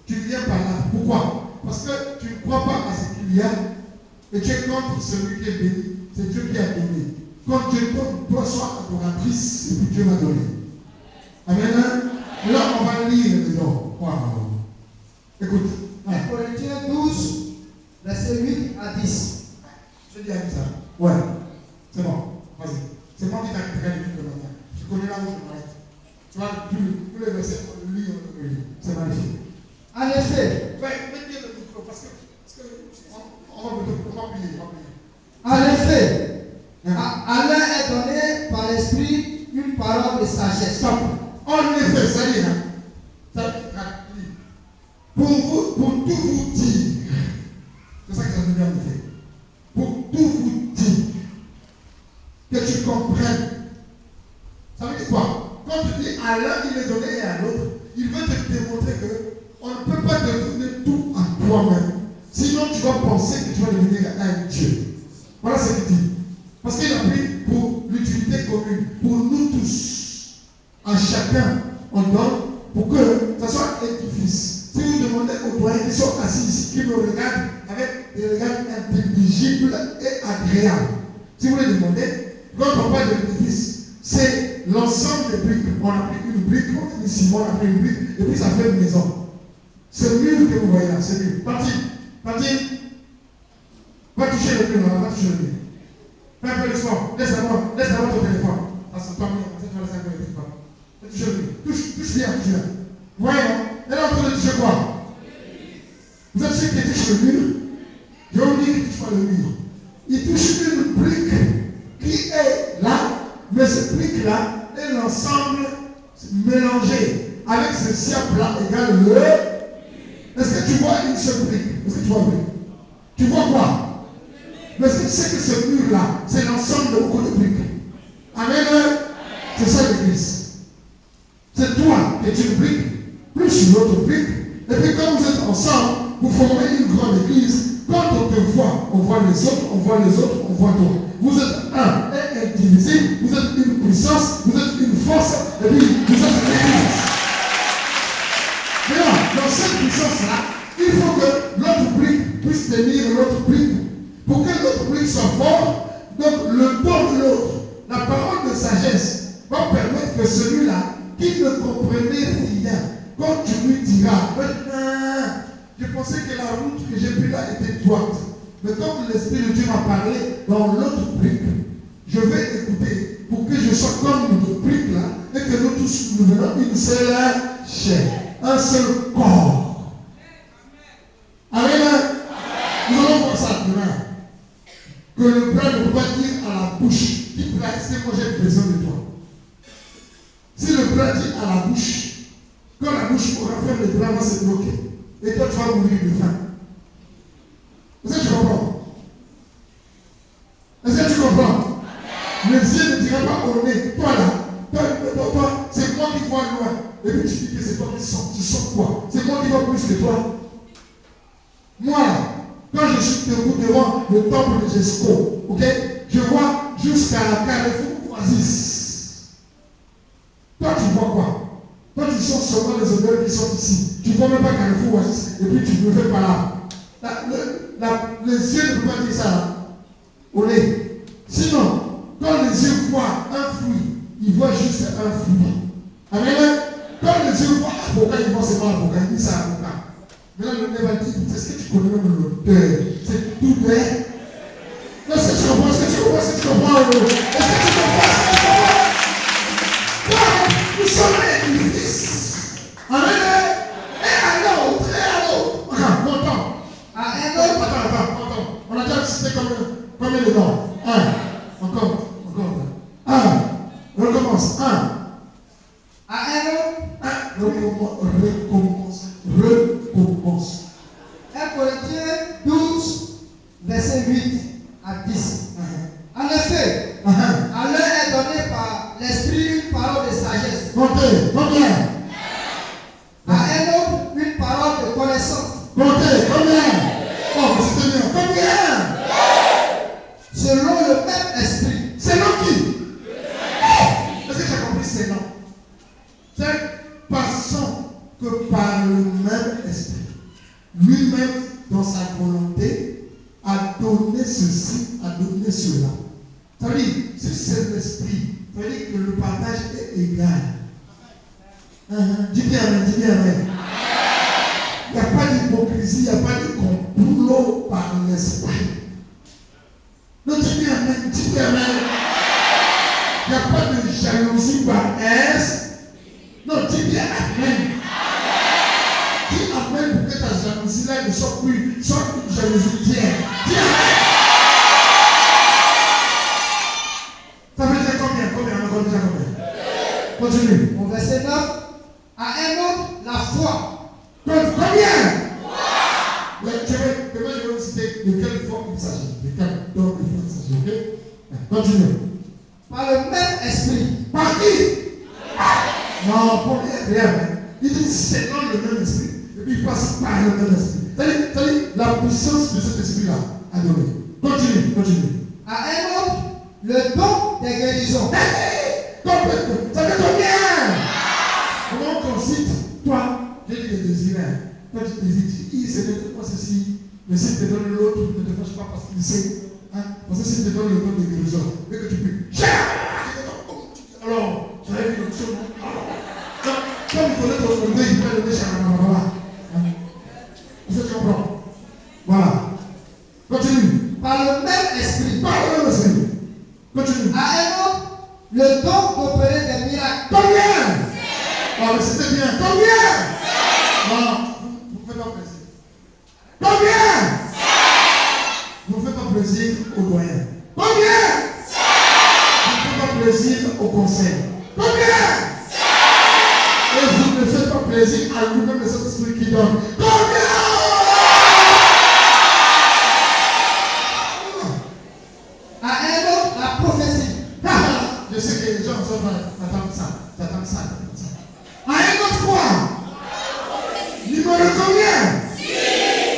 S2: Tu deviens palabre. Pourquoi? Parce que tu ne crois pas à ce qu'il y a. Et tu es contre celui qui est béni. C'est Dieu qui a donné. Quand Dieu donne, toi sois adoratrice et puis Dieu va donner. Amen. Là, on va lire les noms. Wow. Écoute.
S3: 1 Corinthiens 12, verset 8 à 10.
S2: Je dis à ça. Ouais. C'est bon. Vas-y. C'est moi qui t'ai dit le matin. Je connais là où je m'arrête. Tu vois, tous les versets, on le lit, on le lit. C'est magnifique.
S3: En effet.
S2: Mets bien le micro parce que on va prier.
S3: En effet, à l'un est donné par l'Esprit une parole de sagesse.
S2: Stop. En effet, ça y est. Pour tout vous dire, c'est ça que ça veut dire en effet. Pour tout vous dire, que tu comprennes. Ça veut dire quoi? Quand tu dis à l'un il est donné et à l'autre, il veut te démontrer qu'on ne peut pas te donner tout à toi-même. Sinon, tu vas penser que tu vas devenir un Dieu. Voilà ce qu'il dit. Parce qu'il a pris pour l'utilité commune, pour nous tous. À chacun, on donne pour que ça soit édifice. Si vous demandez aux doyens qui sont assis ici, qui me regardent avec des regards intelligibles et agréables, si vous les demandez, quand on parle de l'édifice, c'est l'ensemble des briques. On a pris une brique, on a mis ciment, on a pris une brique, et puis ça fait une maison. Ce mur que vous voyez là, c'est mur. Parti. Va toucher le mur, va toucher le mur. Fais un peu de sport. Laisse d'abord ton téléphone. Ça se tombe bien, tu vas laisser un peu de téléphone. Touche le mur. Touche bien. Voyez, elle est en train de toucher quoi? Vous êtes ceux qui touchent le mur? Je vous dis qu'il ne touche pas le mur. Il touche une brique qui est là, mais cette brique-là est l'ensemble mélangé avec ce ciel-là égale le. Est-ce que tu vois une seule brique? Est-ce que tu vois une brique? Tu vois quoi? Mais est-ce que tu sais que ce mur-là, c'est l'ensemble de beaucoup de briques? Amen. C'est ça l'église. C'est toi qui es une brique, plus une autre brique. Et puis quand vous êtes ensemble, vous formez une grande église. Quand on te voit, on voit les autres, on voit les autres, on voit toi. Vous êtes un et indivisible, vous êtes une puissance, vous êtes une force, et puis vous êtes une église. Maintenant, dans cette puissance-là, il faut que l'autre brique puisse tenir l'autre brique. Pour que l'autre brique soit forte, donc le don de l'autre, la parole de sagesse, va permettre que celui-là, qui ne comprenait rien, quand tu lui diras, je pensais que la route que j'ai prise là était droite. Mais comme l'Esprit de Dieu m'a parlé dans l'autre brique, je vais écouter pour que je sois comme notre brique là et que nous tous nous devenons une seule chair, un seul corps. Amen. Nous allons voir ça demain. Que le plat ne peut pas dire à la bouche, dis plat, est-ce que moi j'ai besoin de toi? Si le plat dit à la bouche, quand la bouche aura fait le plat va se bloquer. Et toi, tu vas mourir de faim. Est-ce que tu comprends? Est-ce que tu comprends? Le ciel ne dira pas au nez, toi là, toi, c'est moi qui vois loin. Et puis tu dis que c'est toi qui sens. Tu sens quoi? C'est moi qui vois plus que toi. Moi là, quand je suis debout devant le temple de Jesco, ok, je vois jusqu'à la Carrefour Oasis. Toi, tu vois quoi? Toi, tu sens seulement les odeurs qui sont ici. Tu ne vois même pas Carrefour Oasis. Et puis tu ne fais pas là. Les yeux ne peuvent pas dire ça là. Au nez. Sinon, quand les yeux voient un fruit, ils voient juste un fruit. Amen. Quand les yeux voient avocat, ils voient seulement avocat. Ils disent ça avocat. Maintenant, le nez va dire, est-ce que tu connais même l'odeur? C'est tout vert. Est-ce que tu comprends? Est-ce que tu comprends? Est-ce que tu comprends? Est-ce que tu comprends? Nous sommes l'église. Amen. Et à l'autre. Attends. À un autre. Attends. On a déjà cité combien de noms? Un. Encore. Un. On recommence. Un. À un autre. Recommence.
S3: 1 Corinthiens 12, verset 8 à 10. En effet, à l'un est donné par l'Esprit une parole de sagesse.
S2: Comptez. Combien?
S3: À un autre, une parole de connaissance.
S2: Comptez. Combien? Oh, c'était bien. Combien?
S3: Selon le même esprit.
S2: C'est non qui? Est-ce que tu as compris ces noms? C'est passons que par le même esprit, lui-même, dans sa volonté, a donné ceci, a donné cela. Ça veut dire, si c'est l'esprit, ça veut dire que le partage est égal. Dis bien amen, dis bien amen. Il n'y a pas d'hypocrisie, il n'y a pas de complot par l'esprit. Non, dis bien amen, dis bien amen. Il n'y a pas de jalousie par S. Non, dis bien amen. Dis amen pour que ta jalousie là ne soit plus, soit une jalousie tienne. Dis amen. Ça veut dire combien? On a déjà combien? Continue.
S3: Au verset 9. À un autre, la foi.
S2: Combien? Demain, je vais vous citer de quelle foi il s'agit. De quelle don il s'agit. Ok? Continue.
S3: Par le même esprit.
S2: Par qui? Non, pour rien. Il dit c'est dans le même esprit. Et puis il passe par le même esprit. C'est-à-dire la puissance de cet esprit-là a donné. Continue.
S3: À un autre, le don des guérisons.
S2: Complètement. Ça fait combien? Comment on cite? Toi, j'ai dit le désir. Toi, tu désires. Il se donne moi ceci. Mais s'il te donne l'autre, ne te fâche pas parce qu'il sait. Parce que s'il te donne le don des guérisons, mais que tu peux. Alors, tu as vu une chose. Comme il connaît ton nom, il peut donner Chakalababa. Est-ce que tu comprends? Voilà. Continue.
S3: Par le même esprit.
S2: Continue.
S3: À un autre, le don d'opérer des miracles.
S2: Combien? Oh, mais c'était bien. Combien? Non, vous ne faites pas plaisir. plaisir à lui-même le Saint-Esprit qui donne. Combien?
S3: À un autre, la prophétie.
S2: Je sais que les gens sont attendent ça. À un autre quoi? Numéro combien?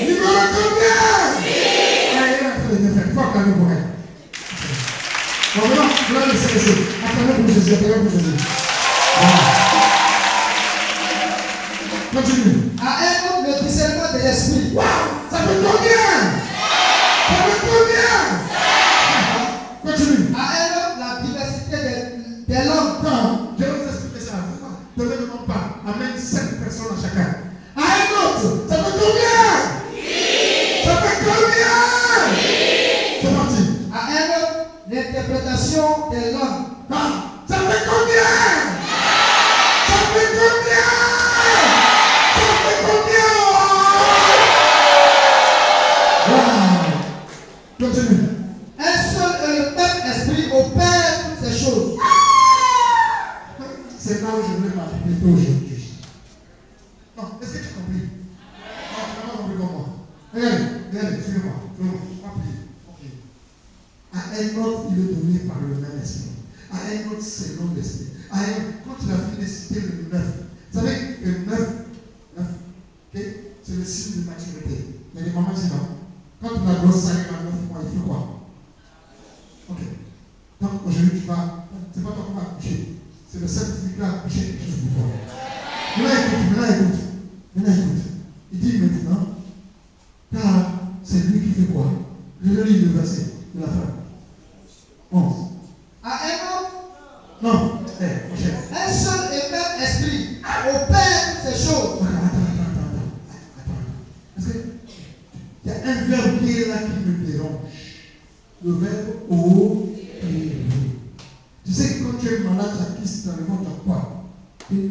S2: Numéro combien? Il est en train de bien faire. Il faut acclamer pour elle. Bon, maintenant, vous allez laisser. Acclamez pour Jésus. Continue.
S3: À un autre, le discernement de l'esprit.
S2: Wow! Ça fait combien? Continue.
S3: À un autre, la diversité des langues.
S2: Non, je vais vous expliquer ça. Ne me demande pas. Amène 5 personnes à chacun. À un autre, ça fait combien? Ça fait combien? C'est parti.
S3: À un autre, l'interprétation des langues.
S2: Ça fait combien? Ça fait combien? Ça fait combien? Wow. Continue.
S3: Un seul et le même esprit opère toutes ces choses.
S2: C'est là où je voulais m'arrêter aujourd'hui. Non, est-ce que tu as compris? Non, tu n'as pas compris comme moi. Regardez, suivez-moi. On va prier. À un autre, il est donné par le même esprit. À un autre, selon l'esprit. Quand tu as fini de citer le 9, vous savez, le 9, okay, c'est le signe de maturité. Il y a des mamans qui disent non. Quand la grosse arrive à 9 mois, il faut quoi? Ok. Donc aujourd'hui, c'est pas toi qui vas accoucher. C'est le Saint-Esprit qui va accoucher quelque chose de toi. Maintenant écoute. Il dit maintenant, car c'est lui qui fait quoi? Je vais lire le verset de la fin. 11.
S3: À un autre,
S2: Non, mon cher.
S3: un seul et même esprit opère toutes ces choses.
S2: Attends. Parce que il y a un verbe qui est là qui me dérange. Le verbe opérer. Tu sais que quand tu es malade, tu as qui dans le monde, tu as quoi?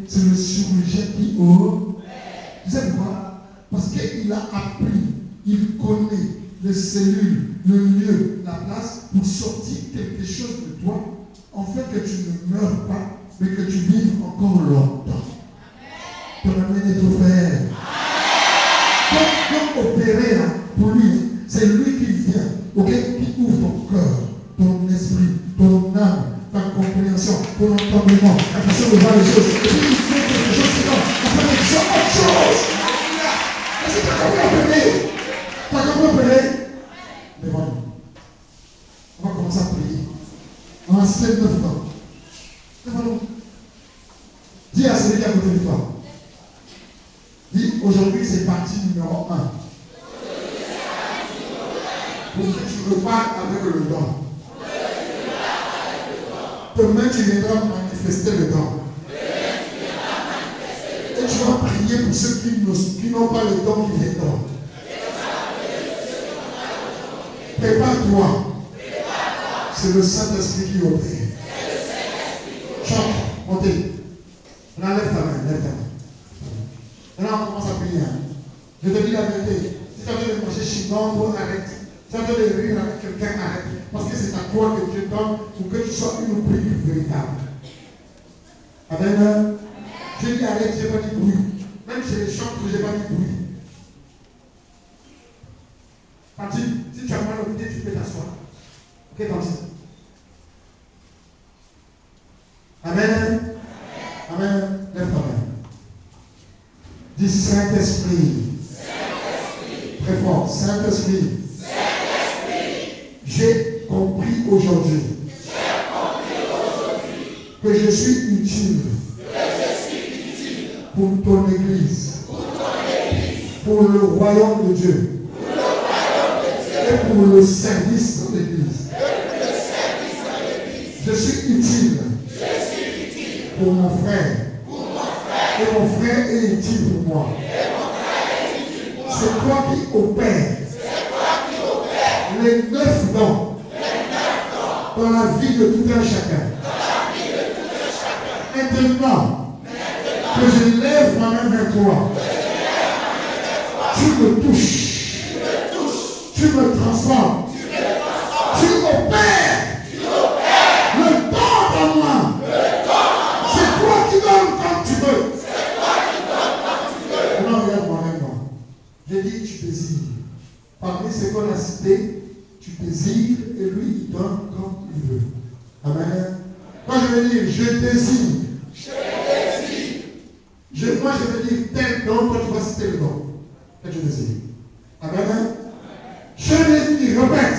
S2: C'est le chirurgien qui opère. Tu sais pourquoi? Parce qu'il a appris, il connaît les cellules, le lieu, la place pour sortir quelque chose de toi, afin que tu ne meurs pas, mais que tu vives encore longtemps. Ton amen est offert. Donc opérer là, pour lui, c'est lui qui vient, qui ouvre ton cœur, ton esprit, ton âme, ta compréhension, ton entendement, la façon de voir les choses. Et puis il fait quelque chose qui va afin que tu sois autre chose. Est-ce que tu as compris opérer? Tu as compris opérer? Mais voilà. On va commencer à prier. On va se faire 9 ans. Mais voilà. Dis à celui qui est à côté de toi. Dis, aujourd'hui c'est partie numéro 1. Pour que tu repartes avec le don. Demain tu viendras manifester le don. Et tu vas prier pour ceux qui n'ont pas le don qui viendront. Prépare-toi. C'est le Saint-Esprit qui opère. Chante, montez. Là, lève ta main, Maintenant, on commence à prier. Je te dis la vérité. Si tu as besoin de manger chignon, arrête. Si tu as besoin de rire avec quelqu'un, arrête. Parce que c'est à toi que Dieu donne pour que tu sois une prière véritable. Amen. Je dis arrête, je n'ai pas dit bruit. Même chez les chants, je n'ai pas dit bruit. Parti, si tu as mal au pied, tu peux t'asseoir. Ok, parti. Amen. Amen. Lève ta main. Dis Saint-Esprit. Très fort. Saint-Esprit. J'ai compris aujourd'hui que je suis utile pour ton Église, pour le royaume de Dieu et pour le service de l'Église. Je suis utile pour mon frère. Et mon frère est utile pour moi. C'est toi qui opères les 9 dons dans la vie de tout un chacun. Maintenant que je lève ma main vers toi, tu me touches, tu me transformes, tu opères le don dans moi. C'est toi qui donnes quand tu veux. J'ai dit tu désires. Parmi ce qu'on a cité, tu désires et lui il donne comme il veut. Amen. Quand je vais dire je désire. Moi je vais dire tel nom, toi tu vas citer le nom que tu désires. Amen. Je désire, répète.